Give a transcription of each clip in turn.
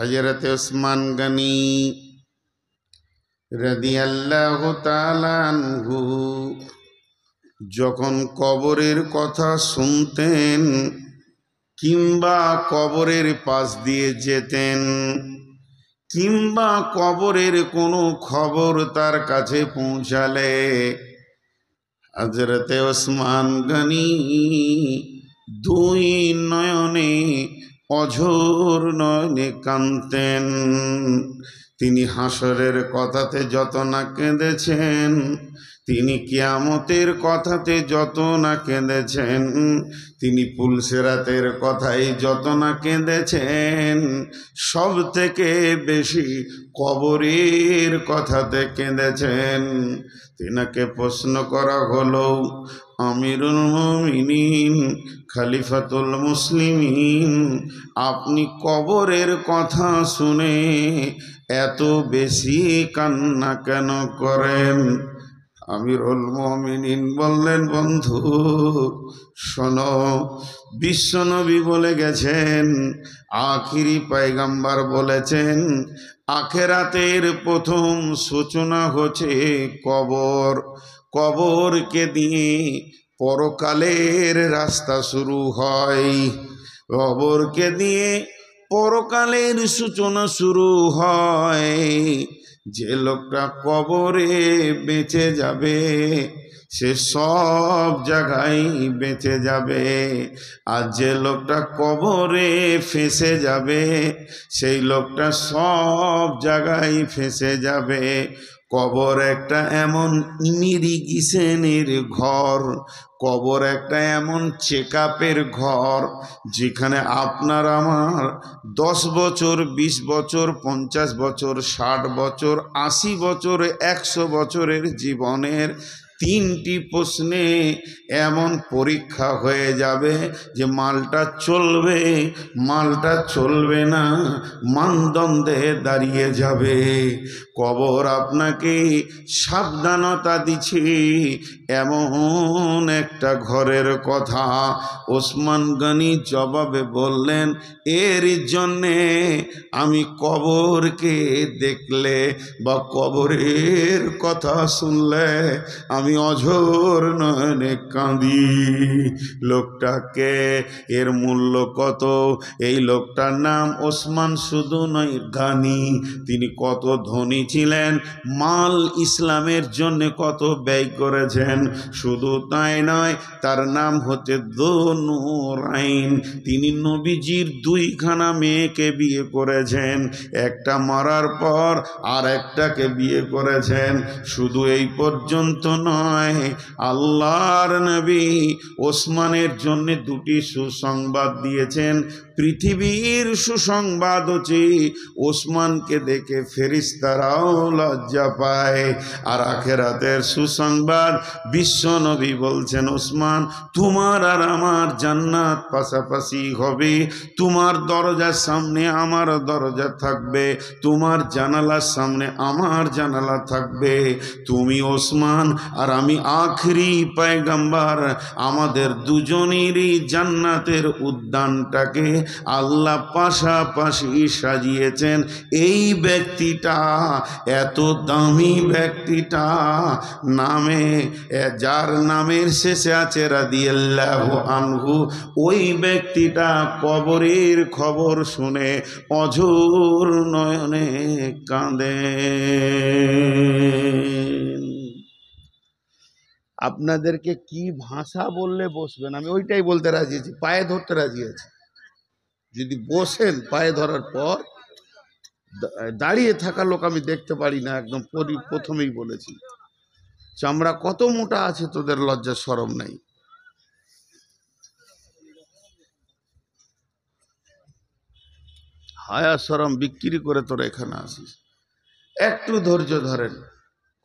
হযরত ওসমান গনি রাদিয়াল্লাহু তাআলা আনহু যখন কবরের কথা শুনতেন কিংবা কবরের পাশ দিয়ে যেতেন কিংবা কবরের কোনো খবর তার কাছে পৌঁছালে হযরত ওসমান গনি দুই নয়নে অঝোর নয়নে কাঁদতেন। তিনি হাসরের কথাতে যত না কেঁদেছেন, তিনি কিয়ামতের কথাতে যত না কেঁদেছেন, তিনি পুলসিরাতের কথাই যত না কেঁদেছেন, সব থেকে বেশি কবরের কথাতে কেঁদেছেন। তিনাকে প্রশ্ন করা হলো, আমিরুল মুমিনিন খলিফাতুল মুসলিমিন, আপনি কবরের কথা শুনে এত বেশি কান্না কেন করেন? আমিরুল মুমিনিন বললেন, বন্ধু শোনো, বিশ্বনবী বলে গেছেন, আখিরি পয়গম্বর বলেছেন, আখেরাতের প্রথম সূচনা হচ্ছে কবর। কবরকে দিয়ে পরকালের রাস্তা শুরু হয়। কবরকে দিয়ে পরকালের সূচনা শুরু হয়। যে লোকটা কবরে বেঁচে যাবে সে সব জায়গায় বেঁচে যাবে, আর যে লোকটা কবরে ফেঁসে যাবে সেই লোকটা সব জায়গায় ফেঁসে যাবে। কবর একটা এমন ইমিগ্রেশনের ঘর, কবর একটা এমন চেকআপের ঘর যেখানে আপনার আমার 10 বছর, 20 বছর, 50 বছর, 60 বছর, 80 বছর, 100 বছরের জীবনের 3টি প্রশ্নে এমন পরীক্ষা হয়ে যাবে যে মালটা চলবে, মালটা চলবে না, মানদণ্ডে দাঁড়িয়ে যাবে। কবর আপনাকে সাবধানতা দিচ্ছে এমন একটা ঘরের কথা। ওসমান গনি জবাবে বললেন, এর জন্যে আমি কবরকে দেখলে বা কবরের কথা শুনলে আমি অঝোর নয়নে কাঁদি। লোকটাকে, এর মূল্য কত? এই লোকটার নাম ওসমান শুধু নয়, গানি। তিনি কত ধনী ছিলেন, মাল ইসলামের জন্য কত ব্যয় করেছেন। শুধু তাই নয়, তার নাম হচ্ছে যুনূরাইন। তিনি নবীজির 2খানা মেয়েকে বিয়ে করেছেন, একটা মারার পর আর একটাকে বিয়ে করেছেন। শুধু এই পর্যন্ত নয়, আল্লাহর নবী ওসমানের জন্য 2টি সুসংবাদ দিয়েছেন। পৃথিবীর সুসংবাদ হচ্ছে ওসমানকে দেখে ফেরেশতারাও লজ্জা পায়, আর আখেরাতের সুসংবাদ বিশ্বনবী বলছেন, ওসমান তোমার আর আমার জান্নাত পাশাপাশি হবে, তোমার দরজার সামনে আমার দরজা থাকবে, তোমার জানালার সামনে আমার জানালা থাকবে। তুমি ওসমান আর আমি আখেরি পয়গম্বর, আমাদের দুজনেরই জান্নাতের উদ্যানটাকে আল্লাহ পাশাপাশি সাজিয়েছেন। এই ব্যক্তিটা, এত দামি ব্যক্তিটা, নামে যার নামের শেষে আছে রাদিয়াল্লাহু আনহু, ওই ব্যক্তিটা কবরের খবর শুনে অঝোর নয়নে কাঁদে। আপনাদেরকে কি ভাষা বললে বসবেন আমি ওইটাই বলতে রাজি আছি, পায়ে ধরতে রাজি আছি। যদি বসেন, পায়ে ধরার পর দাঁড়িয়ে থাকা লোক আমি দেখতে পারি না, একদম প্রথমেই বলেছি। চামড়া কত মোটা আছে, তোদের লজ্জা শরম নাই। হায়া শরম বিক্রি করে তোরা এখানে আসিস। একটু ধৈর্য ধরেন,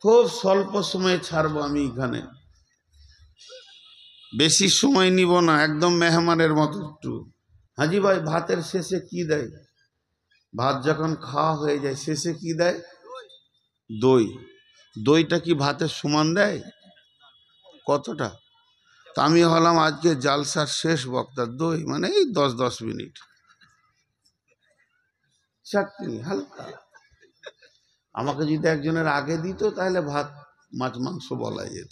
খুব স্বল্প সময়ে ছাড়বো আমি এখানে, বেশি সময় নিব না, একদম মেহমানের মতো। একটু হাজি ভাই, ভাতের শেষে কি দেয়? ভাত যখন খাওয়া হয়ে যায় শেষে কি দেয়? দই। দইটা কি ভাতের সমান দেয়? কতটা? তা আমি হলাম আজকে জালসার শেষ বক্তা, দই মানে এই 10-10 মিনিট। চাটনি হালকা। আমাকে যদি একজনের আগে দিত তাহলে ভাত মাছ মাংস বলা যেত।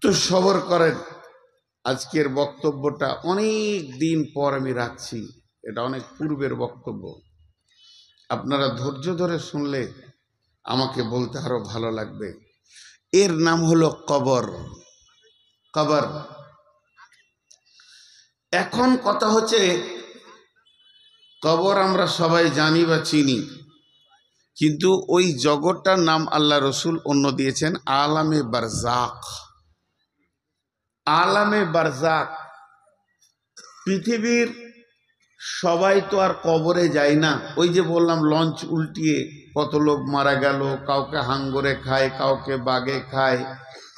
তো সবর করেন, আজকের বক্তব্যটা অনেক দিন পর আমি রাখছি, এটা অনেক পূর্বের বক্তব্য। আপনারা ধৈর্য ধরে শুনলে আমাকে বলতে আরো ভালো লাগবে। এর নাম হলো কবর। কবর। এখন কথা হচ্ছে, কবর আমরা সবাই জানি বা চিনি, কিন্তু ওই জগৎটার নাম আল্লাহ রসুল অন্য দিয়েছেন আলামে বারজাক। আলামে বারজাক। পৃথিবীর সবাই তো আর কবরে যায় না। ওই যে বললাম লঞ্চ উল্টিয়ে কত লোক মারা গেল, কাউকে হাঙ্গরে খায়, কাউকে বাগে খায়,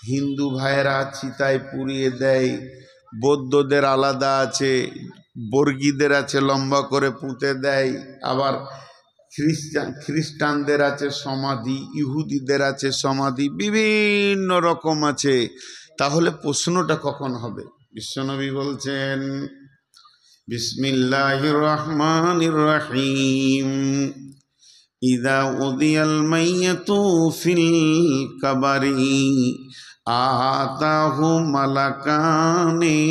হিন্দু ভাইয়েরা চিতায় পুড়িয়ে দেয়, বৌদ্ধদের আলাদা আছে, বর্গীদের আছে লম্বা করে পুঁতে দেয়, আবার খ্রিস্টানদের আছে সমাধি, ইহুদিদের আছে সমাধি, বিভিন্ন রকম আছে। তাহলে প্রশ্নটা কখন হবে? বিশ্বনবী বলছেন বিসমিল্লাহির রহমানির রহিম, ইযা উদিয়াল মাইয়াতু ফিল কাবারি আতাহু মালাকানি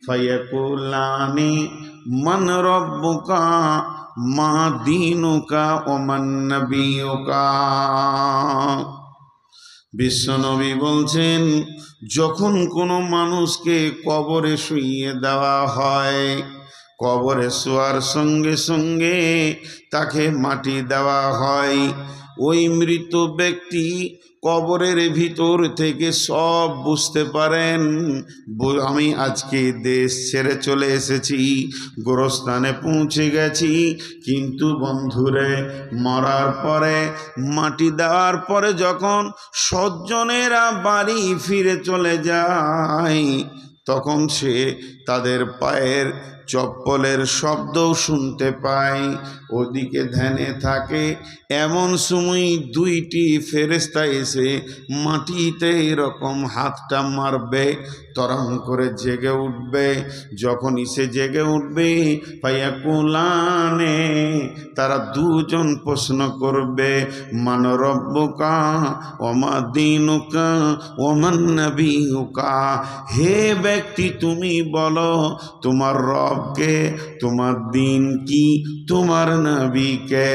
ফায়াকুলানি মান রাব্বুকা মা দীনুকা ওয়া মান নাবিয়ুকা। বিশ্বনবী বলছেন, যখন কোনো মানুষকে কবরে শুইয়ে দেওয়া হয়, কবরে শোয়ার সঙ্গে সঙ্গে তাকে মাটি দেওয়া হয়, ওই মৃত ব্যক্তি কবরের ভিতর থেকে সব বুঝতে পারেন, আমি আজকে দেশ ছেড়ে চলে এসেছি, গোরস্থানে পৌঁছে গেছি। কিন্তু বন্ধুরে, মরার পরে মাটি দেওয়ার পরে যখন স্বজনেরা বাড়ি ফিরে চলে যায়, তখন সে তাদের পায়ের চপ্পলের শব্দও শুনতে পায়, ওদিকে ধ্যানে থাকে। এমন সময় দুইটি ফেরেশতা এসে মাটিতে এরকম হাতটা মারবে, তরং করে জেগে উঠবে। যখনই সে জেগে উঠবে, ফায়াকুলানে, তারা দুজন প্রশ্ন করবে, মান রব্বুকা ওয়া মা দীনুকা ওয়া মান নাবিয়ুকা। হে ব্যক্তি, তুমি বলো তোমার রবকে, তোমার দিন কি, তোমার নবীকে।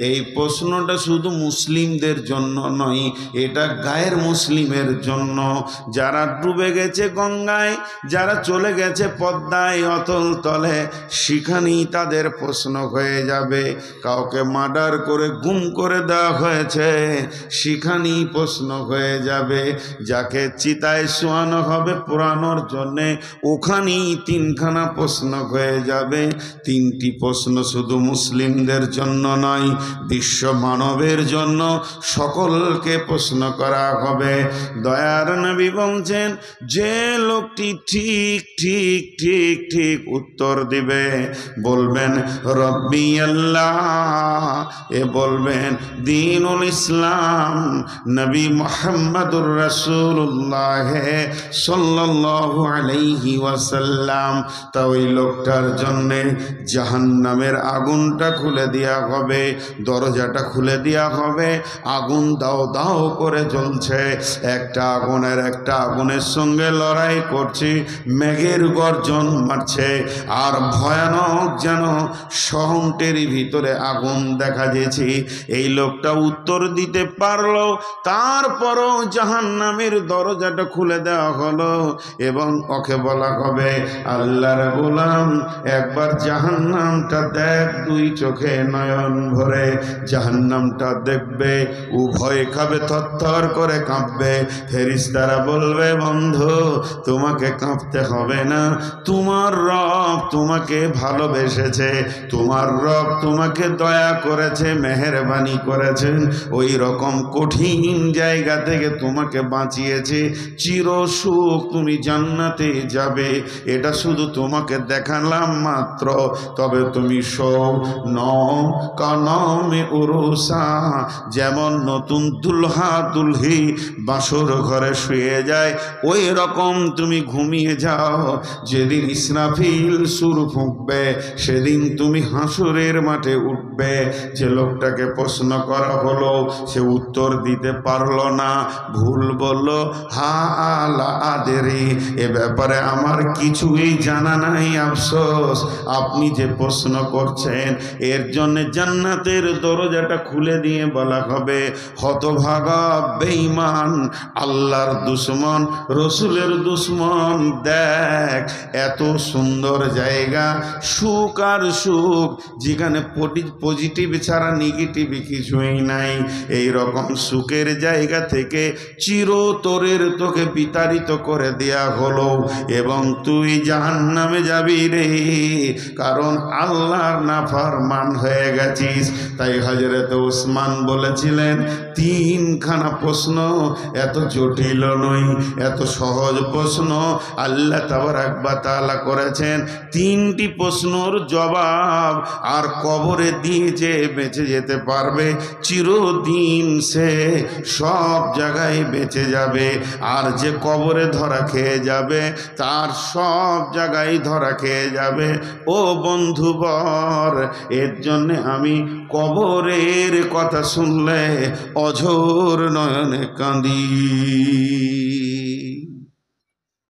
এই প্রশ্নটা শুধু মুসলিমদের জন্য নয়, এটা গায়ের মুসলিমের জন্য। যারা ডুবে গেছে গঙ্গায়, যারা চলে গেছে পদ্মায় অতল তলে, সেখানেই তাদের প্রশ্ন হয়ে যাবে। কাউকে মার্ডার করে গুম করে দেওয়া হয়েছে, সেখানেই প্রশ্ন হয়ে যাবে। যাকে চিতায় শোয়ানো হবে পোড়ানোর জন্যে, ওখানেই তিনখানা প্রশ্ন হয়ে যাবে। তিনটি প্রশ্ন শুধু মুসলিমদের জন্য নয়, বিশ্ব মানবের জন্য, সকলকে প্রশ্ন করা হবে। দয়ার নবী বলছেন, যে লোকটি ঠিক ঠিক ঠিক ঠিক উত্তর দিবে, বলবেন রব্বি আল্লাহ, এ বলবেন দ্বীনুল ইসলাম, নবী মুহাম্মদুর রাসূলুল্লাহ সাল্লাল্লাহু আলাইহি ওয়াসাল্লাম, তা ওই লোকটার জন্যে জাহান্নামের আগুনটা খুলে দেওয়া হবে, দরজাটা খুলে দেওয়া হবে। আগুন দাও দাও করে জ্বলছে, একটা আগুনের সঙ্গে লড়াই করছে, মেঘের গর্জন মারছে, আর ভয়ানক যেন শহরের ভিতরে আগুন দেখা দিয়েছে। এই লোকটা উত্তর দিতে পারলো, তারপরও জাহান্নামের দরজাটা খুলে দেওয়া হলো এবং ওকে বলা হবে, আল্লাহর গোলাম, একবার জাহান্নামটা দেখ, দুই চোখে নয়ন ভরে জাহান্নামটা দেখবে, উভয় খাবে, থরথর করে কাঁপবে। ফেরেশতারা বলবে, বন্ধু তোমাকে কাঁপতে হবে না, তোমার রব তোমাকে ভালোবেসেছে, তোমার রব তোমাকে দয়া করেছে, মেহেরবানি করেছেন, ওই রকম কঠিন জায়গা থেকে তোমাকে বাঁচিয়েছে, চির সুখ, তুমি জান্নাতে যাবে। এটা শুধু তোমাকে দেখা দেখালাম মাত্র, তবে তুমি সৌ নও কনমে উরুসা, যেমন নতুন দুলহা দুলহি বাসর ঘরে শুয়ে যায় ওই রকম তুমি ঘুমিয়ে যাও। যেদিন ইসরাফিল সুর ফুঁকবে সেদিন তুমি হাসরের মাঠে উঠবে। যে লোকটাকে প্রশ্ন করা হলো সে উত্তর দিতে পারলো না, ভুল বলল, হা আলা আদেরি, এ ব্যাপারে আমার কিছুই জানা নাই, আফসোস। আপনি যে প্রশ্ন করছেন এর জন্য জান্নাতের দরজাটা খুলে দিয়ে বলা হবে, হতভাগা বেঈমান আল্লাহর দুশমন রসুলের দুশমন, দেখ এত সুন্দর জায়গা, সুখ আর সুখ, যেখানে পজিটিভ ছাড়া নেগেটিভ কিছুই নাই। এই রকম সুখের জায়গা থেকে চিরতরের তোকে বিতাড়িত করে দেয়া হলো এবং তুই জাহান্নামে যাবি রে, কারণ আল্লাহর নাফরমান হয়ে গেছিস। তাই হযরত ওসমান বলেছিলেন, তিনখানা প্রশ্ন এত জটিল নয়, এত সহজ প্রশ্ন আল্লাহ তাবারাক ওয়া তাআলা করেছেন। তিনটি প্রশ্নর জবাব আর কবরে দিয়ে যে বেঁচে যেতে পারবে চিরদিন সে সব জায়গায় বেঁচে যাবে, আর যে কবরে ধরা খেয়ে যাবে তার সব জায়গায় ধরা খেয়ে যাবে। ও বন্ধুবর, এর জন্যে আমি কবরের কথা শুনলে অঝোর নয়নে কাঁদি।